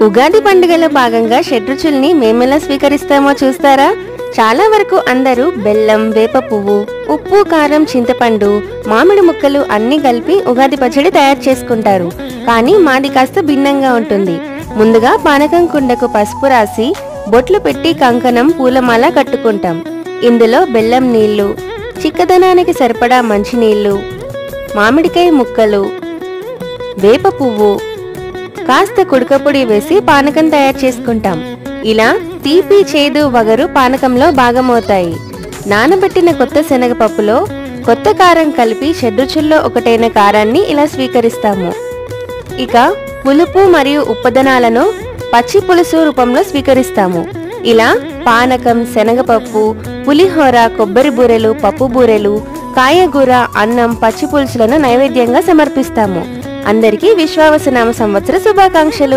ఉగాది పండుగలో భాగంగా షడ్రుచుల్ని మేమెలా స్వీకరిస్తామో చూస్తారా? చాలా వరకు అందరూ బెల్లం, వేప పువ్వు, ఉప్పు, కారం, చింతపండు, మామిడి ముక్కలు అన్నీ కలిపి ఉగాది పచ్చడి తయారు చేసుకుంటారు. కానీ మాది కాస్త భిన్నంగా ఉంటుంది. ముందుగా పానకం కుండకు పసుపు రాసి బొట్లు పెట్టి కంకణం, పూలమాల కట్టుకుంటాం. ఇందులో బెల్లం నీళ్లు, చిక్కదనానికి సరిపడా మంచినీళ్లు, మామిడికాయ ముక్కలు, వేప పువ్వు, కాస్త కుడకపొడి వేసి పానకం తయారు చేసుకుంటాం. ఇలా తీపి, చేదు, వగరు పానకంలో భాగమవుతాయి. నానబెట్టిన కొత్త శనగపప్పులో కొత్త కారం కలిపి షడ్రుచుల్లో ఒకటైన కారాన్ని ఇలా స్వీకరిస్తాము. ఇక పులుపు మరియు ఉప్పదనాలను పచ్చి పులుసు రూపంలో స్వీకరిస్తాము. ఇలా పానకం, శనగపప్పు, పులిహోర, కొబ్బరి బూరెలు, పప్పు బూరెలు, కాయగూర, అన్నం, పచ్చి పులుసులను నైవేద్యంగా సమర్పిస్తాము. అందరికీ విశ్వావసునామ సంవత్సర శుభాకాంక్షలు.